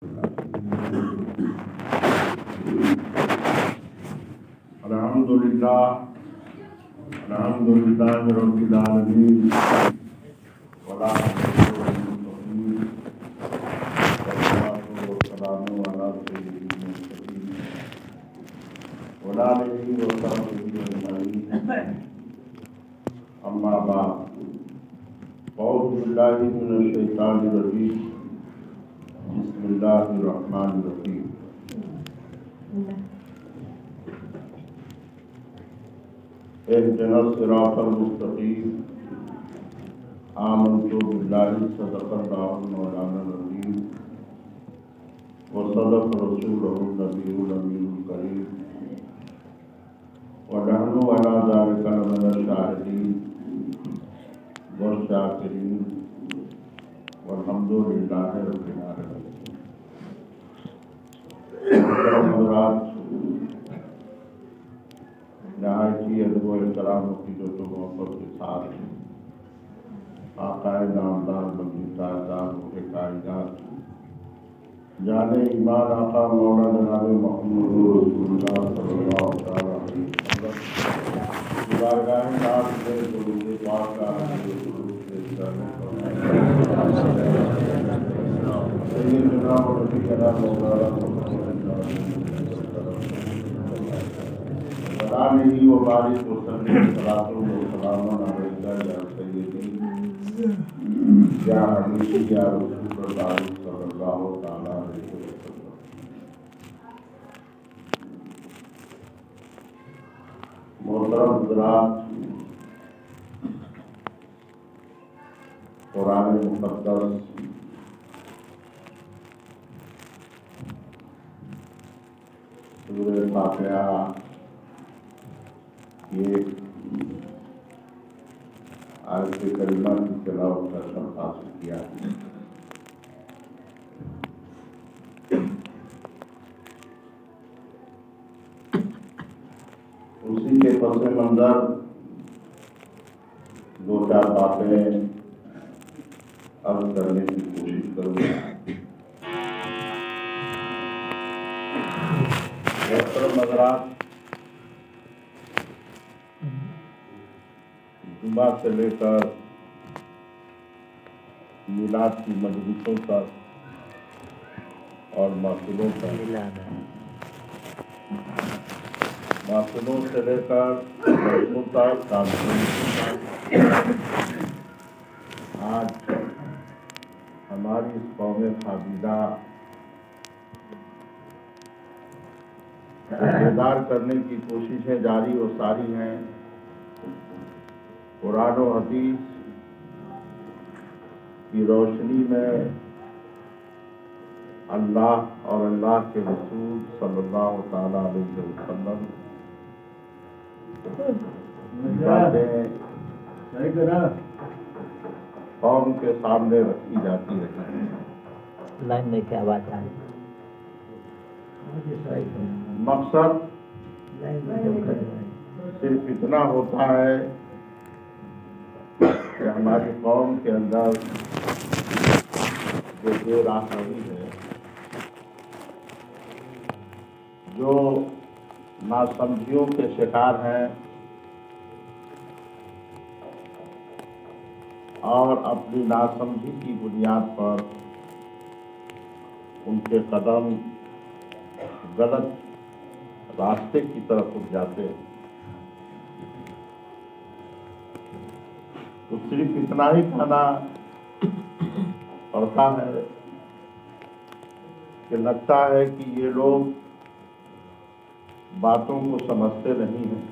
الحمدللہ رب العالمین والسلام علی سیدنا وعلی آلہ وصحبہ اجمعین، اما بعد، اعوذ باللہ من الشیطان الرجیم، بسم اللہ الرحمن الرحیم۔ اهدنا الصراط المستقیم، آمنت باللہ صدق اللہ مولانا العظیم وصدق رسولہ النبی الامین الکریم ونحن علی ذلک لمن الشاہدین والشاکرین والحمد للہ رب العالمین۔ محترم حضرات، نہایت ہی ادب و احترام و عقیدت و محبت کے ساتھ آقائے نامدار بندی تاجدار روح کائنات جان ایمان آقا مولا جناب محمد رسول اللہ صلی اللہ علیہ وسلم کی بارگاہ ناز میں درود پاک کا سیدنا و نبینا مولانا آمین و بارک وسلم صلاۃ و سلام علیک یا سیدی یا حبیبی یا رسول اللہ صلی اللہ تعالی علیہ وسلم۔ محترم حضرات، قرآن مقدس سورہ فاتحہ ایک آیت کریمہ کی تلاوت کا شرف حاصل کیا ہے۔ اسی کے پس منظر دو چار باتیں عرض کرنے کی کوشش کروں گا۔ محترم حضرات، جمعہ سے لے کر میلاد کی مجلسوں تک اور محفلوں تک، محفلوں سے لے کر مجلسوں تک، کانفرنسوں تک، آج ہماری اس قوم خابیدہ بیدار کرنے کی کوششیں جاری و ساری ہیں۔ قرآن و حدیث کی روشنی میں اللہ اور اللہ کے رسول صلی اللہ تعالی علیہ وسلم باتیں قوم کے سامنے رکھی جاتی رہی۔ لائن میں کیا بات ہے؟ مقصد صرف اتنا ہوتا ہے کہ ہماری قوم کے اندر جو بے راہی ہے، جو ناسمجھیوں کے شکار ہیں اور اپنی ناسمجھی کی بنیاد پر ان کے قدم غلط راستے کی طرف اٹھ جاتے ہیں، تو صرف اتنا ہی کہنا پڑتا ہے کہ لگتا ہے کہ یہ لوگ باتوں کو سمجھتے نہیں ہیں۔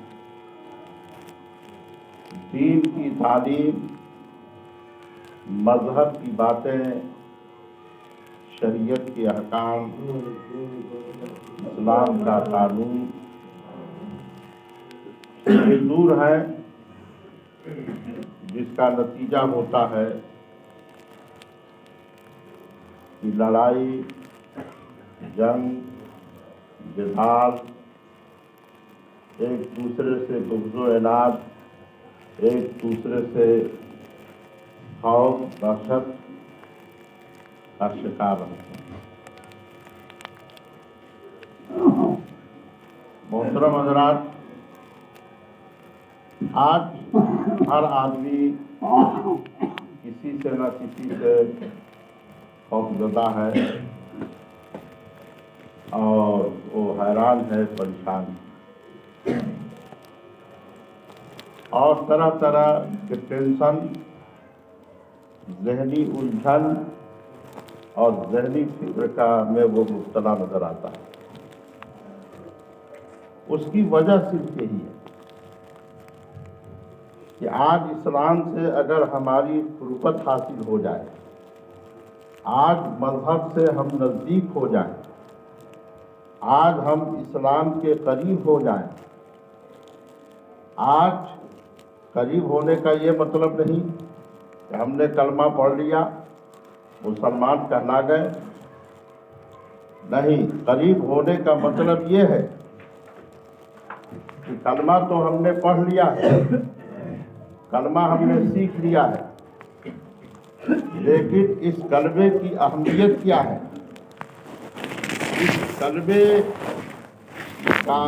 دین کی تعلیم، مذہب کی باتیں، شریعت کے احکام، اسلام کا قانون یہ دور ہے، جس کا نتیجہ ہوتا ہے کہ لڑائی، جنگ، جدال، ایک دوسرے سے بغض و عناد، ایک دوسرے سے خوف، دہشت کا شکار ہیں۔ मोहतरम हजरात, आज हर आदमी किसी से न किसी से खौफजदा है और वो हैरान है, परेशान है और तरह तरह के टेंशन, जहनी उलझन और जहनी फिक्र का में वो मुब्तला नजर आता है। उसकी वजह सिर्फ यही है कि आज इस्लाम से अगर हमारी क़ुर्बत हासिल हो जाए, आज मजहब से हम नज़दीक हो जाएं, आज हम इस्लाम के करीब हो जाएं। आज करीब होने का ये मतलब नहीं कि हमने कलमा पढ़ लिया, मुसलमान कहला गए। नहीं, करीब होने का मतलब ये है कि कलमा तो हमने पढ़ लिया है, कलमा हमने सीख लिया है, लेकिन इस कलमे की अहमियत क्या है, इस कलमे का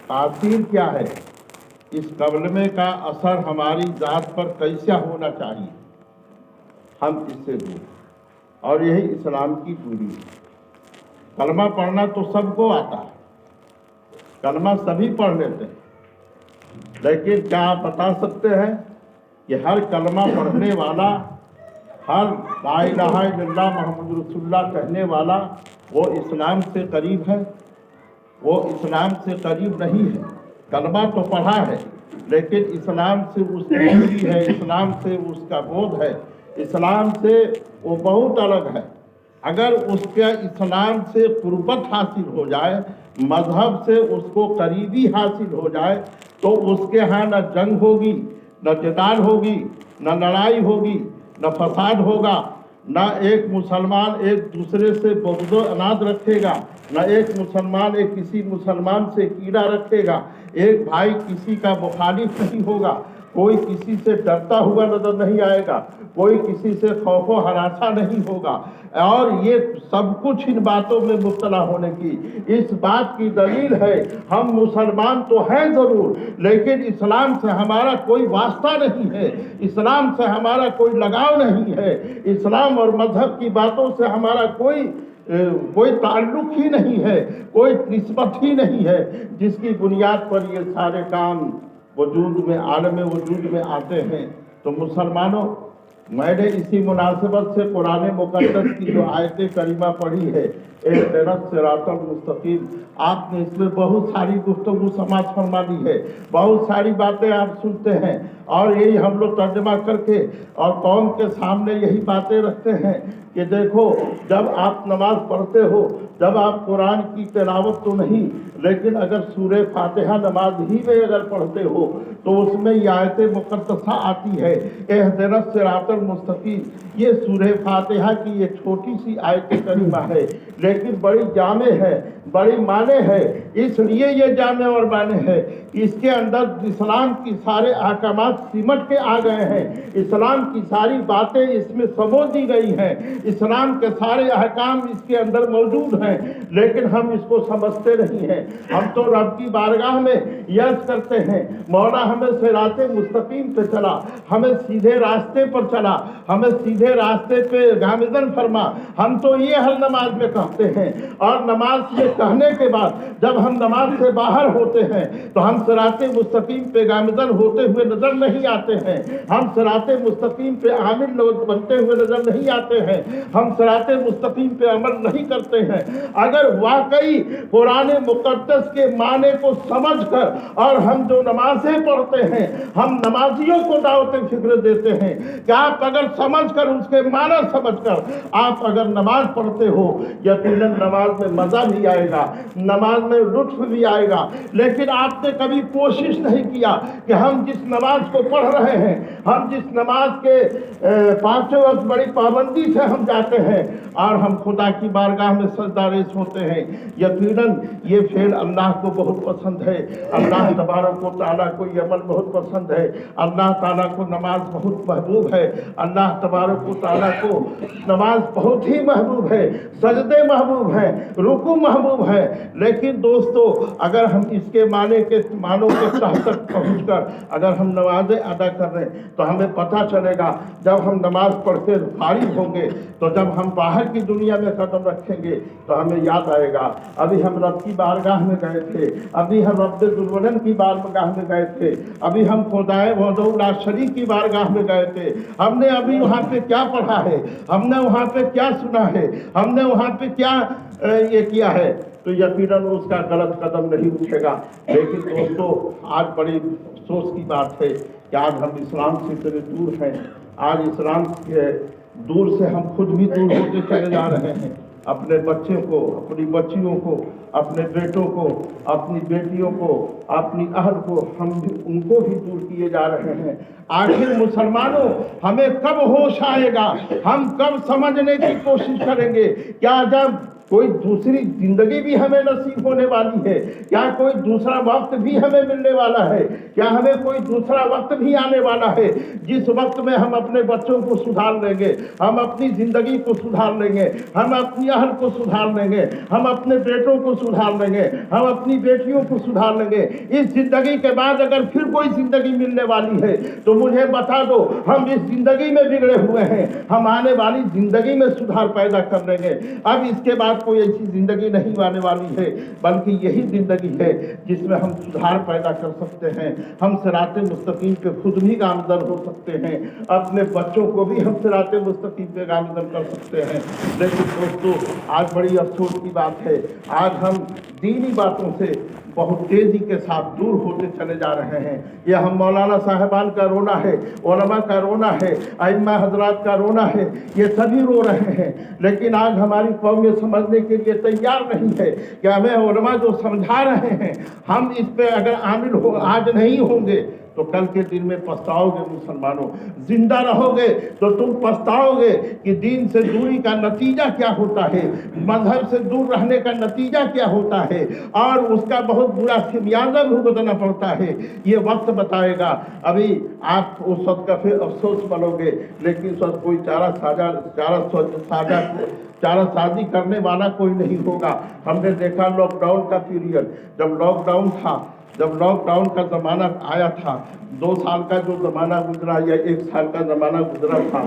तासीर क्या है, इस कलमे का असर हमारी ज़ात पर कैसा होना चाहिए, हम इससे दूर। और यही इस्लाम की दूरी है। कलमा पढ़ना तो सबको आता है, कलमा सभी पढ़ लेते हैं, लेकिन क्या आप बता सकते हैं कि हर कलमा पढ़ने वाला, हर ला इलाहा इल्लल्लाह मुहम्मद रसूलुल्लाह कहने वाला वो इस्लाम से करीब है? वो इस्लाम से करीब नहीं है। कलमा तो पढ़ा है, लेकिन इस्लाम से उसकी दूरी है, इस्लाम से उसका बोध है, इस्लाम से वो बहुत अलग है। अगर उसके इस्लाम से क़ुर्बत हासिल हो जाए, मजहब से उसको करीबी हासिल हो जाए, तो उसके यहाँ न जंग होगी, न जिदाल होगी, न लड़ाई होगी, न फसाद होगा, न एक मुसलमान एक दूसरे से बग़्ज़ो अनाद रखेगा, न एक मुसलमान एक किसी मुसलमान से कीड़ा रखेगा, एक भाई किसी का मुखालिफ नहीं होगा, कोई किसी से डरता हुआ नजर नहीं आएगा, कोई किसी से खौफो हरासा नहीं होगा। और ये सब कुछ इन बातों में मुब्तला होने की इस बात की दलील है, हम मुसलमान तो हैं ज़रूर, लेकिन इस्लाम से हमारा कोई वास्ता नहीं है, इस्लाम से हमारा कोई लगाव नहीं है, इस्लाम और मजहब की बातों से हमारा कोई ताल्लुक ही नहीं है, कोई निस्बत ही नहीं है, जिसकी बुनियाद पर ये सारे काम वजूद में, आलम वजूद में आते हैं। तो मुसलमानों, मैंने इसी मुनासिबत से कुरान मुक़द्दस की जो आयत करीमा पढ़ी है, इहदिना सिरातल मुस्तकीम, आपने इसमें बहुत सारी गुफ्तगू समाज फरमा दी है, बहुत सारी बातें आप सुनते हैं और यही हम लोग तर्जमा करके और कौम के सामने यही बातें रखते हैं कि देखो, जब आप नमाज पढ़ते हो, जब आप कुरान की तिलावत तो नहीं, लेकिन अगर सूरह फातिहा नमाज ही में अगर पढ़ते हो तो उसमें ये आयत मुक़द्दसा आती है, इहदिना सिरातल मुस्तकीम। ये सूरह फातिहा की एक छोटी सी आयत करीमा है, लेकिन बड़ी जामे है, बड़ी माने है। इसलिए ये जामे और माने है, इसके अंदर इस्लाम की सारे अहकामात सिमट के आ गए हैं, इस्लाम की सारी बातें इसमें समो दी गई हैं, इस्लाम के सारे अहकाम इसके अंदर मौजूद हैं, लेकिन हम इसको समझते नहीं हैं। हम तो रब की बारगाह में यर्ज करते हैं, मौला हमें सिराते मुस्तकीम पे चला, हमें सीधे रास्ते पर चला, हमें सीधे रास्ते पे गामिज़न फरमा। हम तो ये हर नमाज में कहते हैं, और नमाज में कहने के बाद जब हम नमाज से बाहर होते हैं तो हम सिराते मुस्तकीम पे गामिज़न होते हुए नजर नहीं आते हैं, हम सिराते मुस्तकीम पे आमिल लोग बनते हुए नजर नहीं आते हैं, हम सिराते मुस्तकीम पे अमल नहीं करते हैं। अगर वाकई कुरान मुक़द्दस के माने को समझकर और हम जो नमाजें पढ़ते हैं, हम नमाजियों को दावत फिक्र देते हैं कि आप अगर समझकर उसके माना समझकर आप अगर नमाज पढ़ते हो, यकीनन नमाज में मज़ा भी आएगा, नमाज में लुत्फ़ भी आएगा। लेकिन आपने कभी कोशिश नहीं किया कि हम जिस नमाज को पढ़ रहे हैं, हम जिस नमाज के पाँचों वक्त बड़ी पाबंदी से हम जाते हैं और हम खुदा की बारगाह में सजदारेश होते हैं, यकीनन ये फेल अल्लाह को बहुत पसंद है, अल्लाह तबारक व तआला को ये अमल बहुत पसंद है, अल्लाह ताला को नमाज बहुत महबूब है, अल्लाह तबारक व तआला को नमाज बहुत ही महबूब है, सजदे महबूब हैं, रुकू महबूब महबूब है। लेकिन दोस्तों, अगर हम इसके मानों के तह तक पहुँचकर अगर हम नमाजें अदा कर रहे हैं तो हमें पता चलेगा, जब हम नमाज पढ़ के फारिग होंगे तो जब हम बाहर की दुनिया में कदम रखेंगे तो हमें याद आएगा, अभी हम रब की बारगाह में गए थे, अभी हम रब दुर्वलन की बारगाह में गए थे, अभी हम खुदाए वहदहुल्ला शरीक की बारगाह में गए थे, हमने अभी वहाँ पे क्या पढ़ा है, हमने वहाँ पे क्या सुना है, हमने वहाँ पे क्या ये किया है, तो यकीनन उसका गलत कदम नहीं उठेगा। लेकिन दोस्तों, आज बड़ी अफसोस की बात है कि आज हम इस्लाम से इतने दूर हैं। आज इस्लाम के दूर से हम खुद भी दूर होते चले जा रहे हैं। अपने बच्चों को, अपनी बच्चियों को, अपने बेटों को, अपनी बेटियों को, अपनी अहल को हम भी उनको भी दूर किए जा रहे हैं। आखिर मुसलमानों, हमें कब होश आएगा, हम कब समझने की कोशिश करेंगे? क्या जब कोई दूसरी जिंदगी भी हमें नसीब होने वाली है? क्या कोई दूसरा वक्त भी हमें मिलने वाला है? क्या हमें कोई दूसरा वक्त भी आने वाला है जिस वक्त में हम अपने बच्चों को सुधार लेंगे, हम अपनी ज़िंदगी को सुधार लेंगे, हम अपनी अहल को सुधार लेंगे, हम अपने बेटों को सुधार लेंगे, हम अपनी बेटियों को सुधार लेंगे? इस ज़िंदगी के बाद अगर फिर कोई ज़िंदगी मिलने वाली है तो मुझे बता दो, हम इस ज़िंदगी में बिगड़े हुए हैं, हम आने वाली ज़िंदगी में सुधार पैदा कर लेंगे। अब इसके बाद कोई ऐसी जिंदगी नहीं आने वाली है, बल्कि यही जिंदगी है जिसमें हम सुधार पैदा कर सकते हैं, हम सिराते मुस्तकीम पे खुद भी गामजन हो सकते हैं, अपने बच्चों को भी हम सिराते मुस्तकीम पे गामजन कर सकते हैं। लेकिन दोस्तों, आज बड़ी अफसोस की बात है, आज हम दीनी बातों से बहुत तेज़ी के साथ दूर होते चले जा रहे हैं। ये हम मौलाना साहिबान का रोना है, उलमा का रोना है, अइम्मा हजरात का रोना है, ये सभी रो रहे हैं। लेकिन आज हमारी कौम ये समझने के लिए तैयार नहीं है कि हमें उलमा जो समझा रहे हैं, हम इस पे अगर आमिल हो आज नहीं होंगे तो कल के दिन में पछताओगे। मुसलमानों, जिंदा रहोगे तो तुम पछताओगे कि दीन से दूरी का नतीजा क्या होता है, मजहब से दूर रहने का नतीजा क्या होता है, और उसका बहुत बुरा खमियाजा भुगतना पड़ता है। ये वक्त बताएगा। अभी आप उस वक्त का फिर अफसोस बनोगे, लेकिन उस वक्त कोई चारा साजी करने वाला कोई नहीं होगा। हमने देखा लॉकडाउन का पीरियड, जब लॉकडाउन का ज़माना आया था, 2 साल का जो ज़माना गुजरा या 1 साल का ज़माना गुजरा था,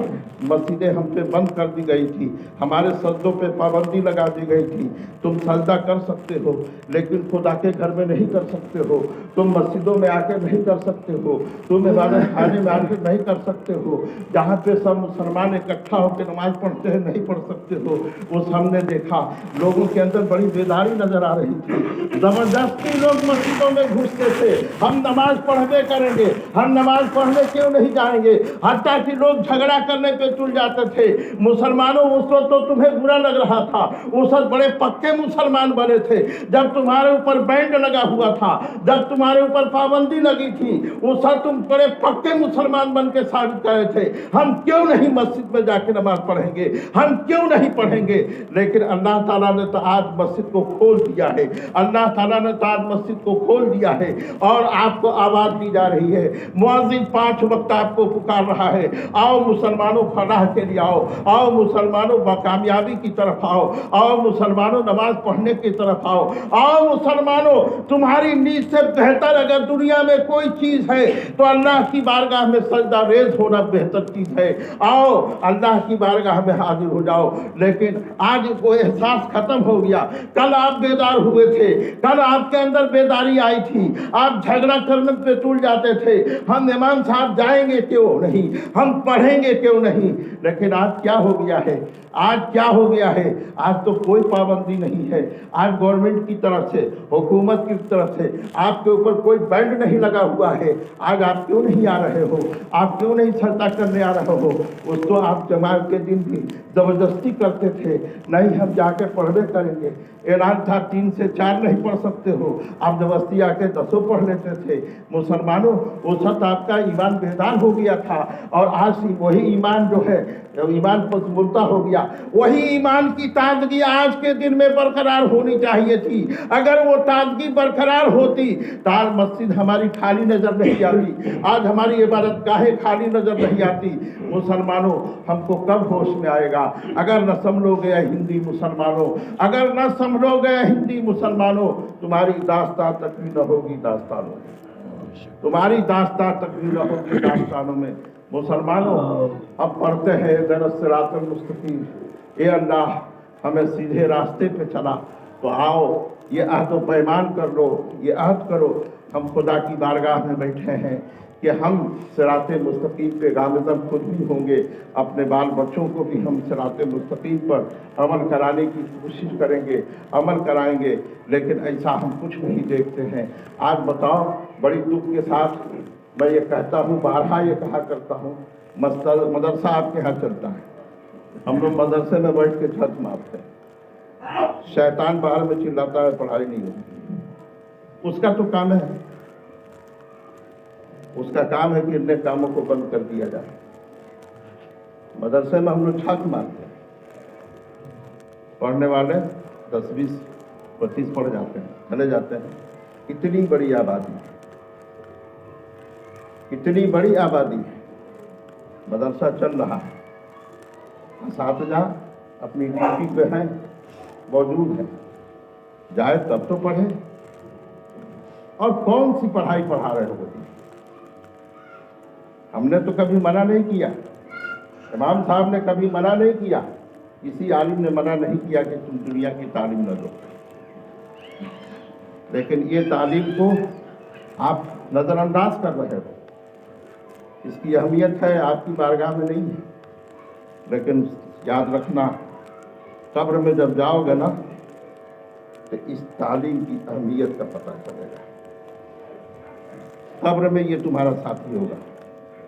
मस्जिदें हम पे बंद कर दी गई थी, हमारे सजदों पे पाबंदी लगा दी गई थी। तुम सजदा कर सकते हो लेकिन खुदा के घर में नहीं कर सकते हो, तुम मस्जिदों में आके नहीं कर सकते हो, तुम इबादत खाने में आके नहीं कर सकते हो, जहाँ पे सब मुसलमान इकट्ठा होकर नमाज पढ़ते हैं नहीं पढ़ सकते हो। वो हमने देखा, लोगों के अंदर बड़ी बेदारी नज़र आ रही थी, ज़बरदस्ती लोग मस्जिदों में घुसते थे, हम नमाज पढ़ने करेंगे, हम नमाज पढ़ने क्यों नहीं जाएंगे, हत्ता कि लोग झगड़ा करने पे तुल जाते थे। मुसलमानों, उस वक्त तो तुम्हें बुरा लग रहा था, उस वक्त बड़े पक्के मुसलमान बने थे जब तुम्हारे ऊपर बैंड लगा हुआ था, जब तुम्हारे ऊपर पाबंदी लगी थी, उस वक्त तुम बड़े पक्के मुसलमान बन के साबित कर रहे थे, हम क्यों नहीं मस्जिद में जाके नमाज पढ़ेंगे, हम क्यों नहीं पढ़ेंगे। लेकिन अल्लाह ताला ने तो आज मस्जिद को खोल दिया है, अल्लाह ताला ने तो आज मस्जिद को खोल दिया है और आपको आवाज़ दी जा रही है। मुअज्जिन 5 वक्त आपको पुकार रहा है, आओ मुसलमानों फलाह के लिए आओ, आओ मुसलमानों कामयाबी की तरफ आओ मुसलमानों नमाज पढ़ने की तरफ आओ मुसलमानों, तुम्हारी नीयत से बेहतर अगर दुनिया में कोई चीज़ है तो अल्लाह की बारगाह में सजदा रेज़ होना बेहतर चीज़ है। आओ अल्लाह की बारगाह में हाजिर हो जाओ। लेकिन आज वो एहसास खत्म हो गया। कल आप बेदार हुए थे, कल आपके अंदर बेदारी आई थी, आप झगड़ा करने पे तुल जाते थे, हम इमाम साहब जाएंगे क्यों नहीं, हम पढ़ेंगे क्यों नहीं। लेकिन आज क्या हो गया है, आज क्या हो गया है, आज तो कोई पाबंदी नहीं है। आज गवर्नमेंट की तरफ से, हुकूमत की तरफ से आपके ऊपर कोई बैंड नहीं लगा हुआ है। आज आप क्यों नहीं आ रहे हो, आप क्यों नहीं सजदा करने आ रहे हो। उस तो आप जमात के दिन भी ज़बरदस्ती करते थे, नहीं हम जाके पढ़वे करेंगे, ऐलान था 3 से 4 नहीं पढ़ सकते हो, आप ज़बरदस्ती आके 10 पढ़ लेते थे। मुसलमानों, उस वक्त आपका ईमान बेदार हो गया था और आज वही ईमान जो है जब ईमान पसमुर्दा हो गया, वही ईमान की ताजगी आज के दिन में बरकरार होनी चाहिए थी। अगर वो ताजगी बरकरार होती तो आज मस्जिद हमारी खाली नजर नहीं आती, आज हमारी इबादत गाहें खाली नजर नहीं आती। मुसलमानों, हमको कब होश में आएगा? अगर न संभलोगे हिंदी मुसलमानों, अगर न संभलोगे हिंदी मुसलमानों, तुम्हारी दास्तां तक भी न होगी दास्तानों में, तुम्हारी दास्तां तक भी न होगी दास्तानों में। मुसलमानों, अब पढ़ते हैं दरस सिरातुल मुस्तकीम, ए अल्लाह हमें सीधे रास्ते पे चला। तो आओ ये अहद व पैमान कर लो, ये अहद करो। हम खुदा की बारगाह में बैठे हैं कि हम सिराते मुस्तकीम पे गामज़न खुद भी होंगे, अपने बाल बच्चों को भी हम सिराते मुस्तकीम पर अमल कराने की कोशिश करेंगे, अमल कराएंगे। लेकिन ऐसा हम कुछ नहीं देखते हैं। आज बताओ, बड़ी दुख के साथ मैं ये कहता हूँ, बारहा ये कहा करता हूँ, मदरसा आपके यहाँ चलता है, हम लोग मदरसे में बैठ के छत मारते हैं, शैतान बाहर में चिल्लाता है पढ़ाई नहीं होती। उसका तो काम है, उसका काम है कि इतने कामों को बंद कर दिया जाए। मदरसे में हम लोग छत मारते हैं, पढ़ने वाले 10, 20, 25 पढ़ जाते हैं, चले जाते हैं। इतनी बड़ी आबादी है, इतनी बड़ी आबादी है, मदरसा चल रहा है, असातिज़ा अपनी ड्यूटी पे हैं, मौजूद है, जाए तब तो पढ़े। और कौन सी पढ़ाई पढ़ा रहे हो? हमने तो कभी मना नहीं किया, इमाम साहब ने कभी मना नहीं किया, किसी आलिम ने मना नहीं किया कि तुम दुनिया की तालीम न दो। लेकिन ये तालीम को आप नज़रअंदाज कर रहे हो, इसकी अहमियत है आपकी बारगाह में नहीं है। लेकिन याद रखना, कब्र में जब जाओगे ना तो इस तालीम की अहमियत का पता चलेगा। कब्र में ये तुम्हारा साथी होगा,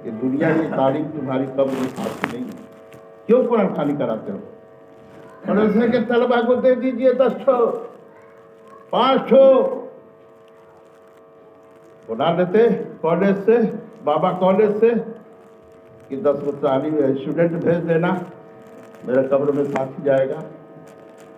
ये दुनिया की तालीम तुम्हारी कब्र में साथी नहीं है। क्यों कुरान खानी कराते हो? मदरसे के तलबा को दे दीजिए 10 ठो, 5 ठो बुला लेते कॉलेज से, बाबा कॉलेज से, कि 10 तालीम स्टूडेंट भेज देना, मेरे कब्र में साथी जाएगा।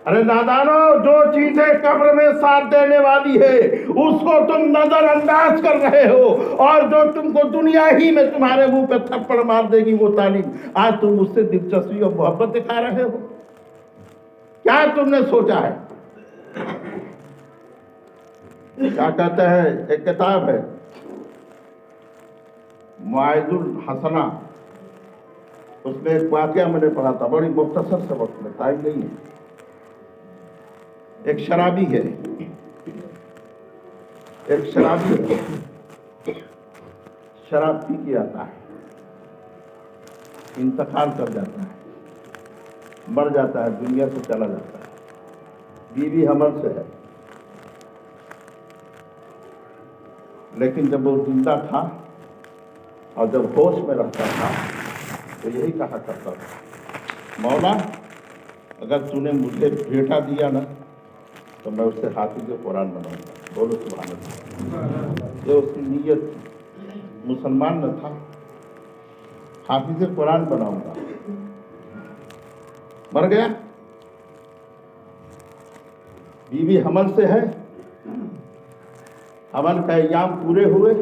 अरे नादानो, जो चीजें कब्र में साथ देने वाली है उसको तुम नजरअंदाज कर रहे हो, और जो तुमको दुनिया ही में तुम्हारे मुंह पे थप्पड़ मार देगी वो तालीम, आज तुम उससे दिलचस्पी और मोहब्बत दिखा रहे हो। क्या तुमने सोचा है? क्या कहते हैं, एक किताब है मुआइदुल हसना, उसमें एक वाकया मैंने पढ़ा था, बड़ी मुख्तसर से वक्त में, टाइम नहीं है। एक शराबी है, एक शराबी है, शराब पी के आता है, इंतकाल कर जाता है, मर जाता है, दुनिया से चला जाता है, बीवी हमल से है। लेकिन जब वो जिंदा था और जब होश में रहता था तो यही कहा करता था, मौला अगर तूने मुझे बेटा दिया ना तो मैं उससे हाफिज़ कुरान बनाऊंगा। बोलो सुभान अल्लाह। ये उसकी नीयत थी, मुसलमान न था, हाफिज़ कुरान बनाऊंगा। मर गया, बीवी हमल से है, हमल का अय्याम पूरे हुए,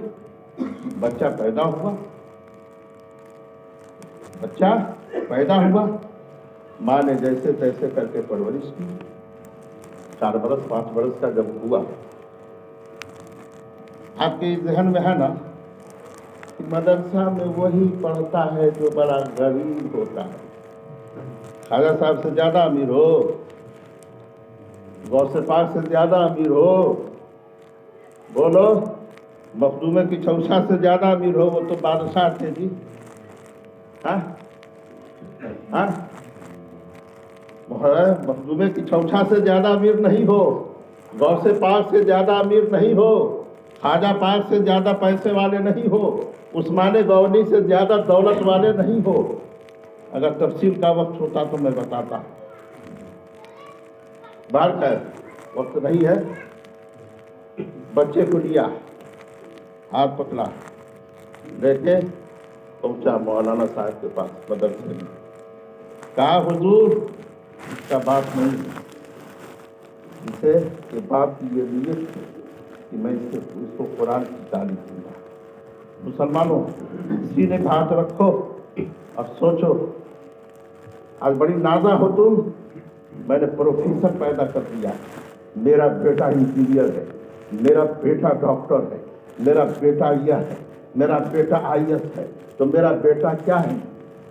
बच्चा पैदा हुआ, बच्चा पैदा हुआ, माँ ने जैसे तैसे करके परवरिश की। 4 बरस 5 बरस का जब हुआ, आपके जहन में है ना कि मदरसा में वही पढ़ता है जो बड़ा गरीब होता है। खाजा साहब से ज्यादा अमीर हो, गौसे पाक से ज्यादा अमीर हो, बोलो, मखदूमे की चौसा से ज्यादा अमीर हो, वो तो बादशाह थे जी। हाँ हाँ, मखदूमे की चौसा से ज्यादा अमीर नहीं हो, गौसे पाक से ज्यादा अमीर नहीं हो, खाजा पाक से ज्यादा पैसे वाले नहीं हो, उस्माने गौनी से ज्यादा दौलत वाले नहीं हो। अगर तफसील का वक्त होता तो मैं बताता, बार खैर वक्त नहीं है। बच्चे को लिया, हाथ पकड़ा, लेके पहुंचा मौलाना साहब के पास मदरसे में। کہا حضور اس کا باپ نہیں اسے کہ باپ کی یہ نیت ہے کہ میں اس کو قرآن کی تعلیم دوں گا. مسلمانوں سینے پہ ہاتھ رکھو اور سوچو آج بڑی نازا ہو تم. میں نے پروفیسر پیدا کر دیا, میرا بیٹا انجینئر ہے, میرا بیٹا ڈاکٹر ہے, میرا بیٹا یہ ہے, میرا بیٹا IAS ہے, تو میرا بیٹا کیا ہے؟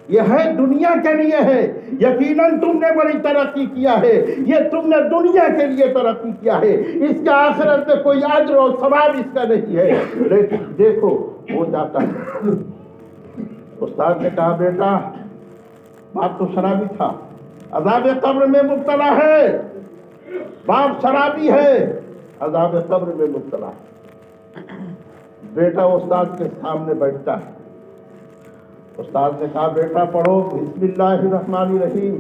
یہ ہے دنیا کے لیے ہے. یقیناً تم نے بڑی ترقی کیا ہے, یہ تم نے دنیا کے لیے ترقی کیا ہے, اس کے آخرت میں کوئی اجر و ثواب اس کا نہیں ہے. لیکن دیکھو وہ جاتا ہے. استاد نے کہا بیٹا باپ تو شرابی تھا, عذاب قبر میں مبتلا ہے, باپ شرابی ہے, عذاب قبر میں مبتلا ہے. بیٹا استاد کے سامنے بیٹھتا ہے. استاد نے کہا بیٹا پڑھو بسم اللہ الرحمن الرحیم.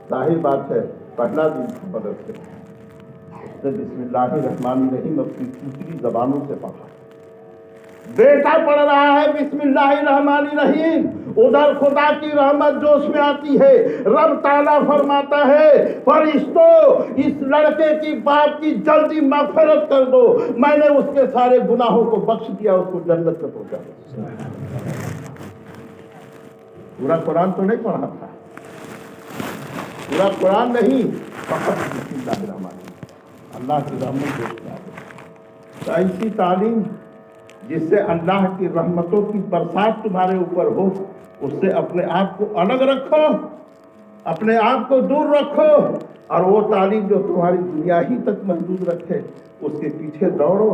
ظاہر بات ہے پہلا دن تھا مدرسے سے, اس نے بسم اللہ الرحمن الرحیم اپنی دوسری زبانوں سے پڑھا. بیٹا پڑھ رہا ہے بسم اللہ الرحمن الرحیم, ادھر خدا کی رحمت جوش میں آتی ہے. رب تعالیٰ فرماتا ہے فرشتوں اس لڑکے کی باپ کی جلدی مغفرت کر دو, میں نے اس کے سارے گناہوں کو بخش دیا, اس کو جنت میں پہنچا دیا. پورا قرآن تو نہیں پڑھا تھا, پورا قرآن نہیں, فقط بسم اللہ الرحمن الرحیم. اللہ کی رحمت جوش میں آ گئی. ایسی تعلیم جس سے اللہ کی رحمتوں کی برسات تمہارے اوپر ہو, اس سے اپنے آپ کو الگ رکھو, اپنے آپ کو دور رکھو, اور وہ تعلیم جو تمہاری دنیا ہی تک محدود رکھے اس کے پیچھے دوڑو.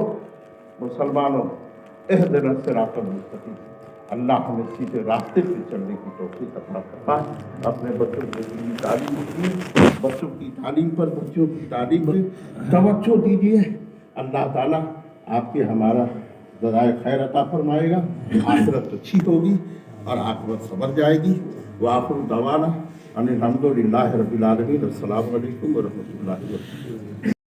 مسلمانوں اہدنا الصراط المستقیم, اللہ ہمیں سیدھے راستے پہ چلنے کی توفیق عطا فرمائے. اپنے بچوں کو دینی تعلیم دیجیے, بچوں کی تعلیم پر بچوں کی تعلیم پر توجہ دیجیے. اللہ تعالیٰ آپ کے ہمارا جزائے خیر عطا فرمائے گا. آخرت اچھی ہوگی اور عاقبت سنور جائے گی. وآخر دعوانا ان الحمد للہ رب العالمین. السلام علیکم ورحمۃ اللہ وبرکاتہ.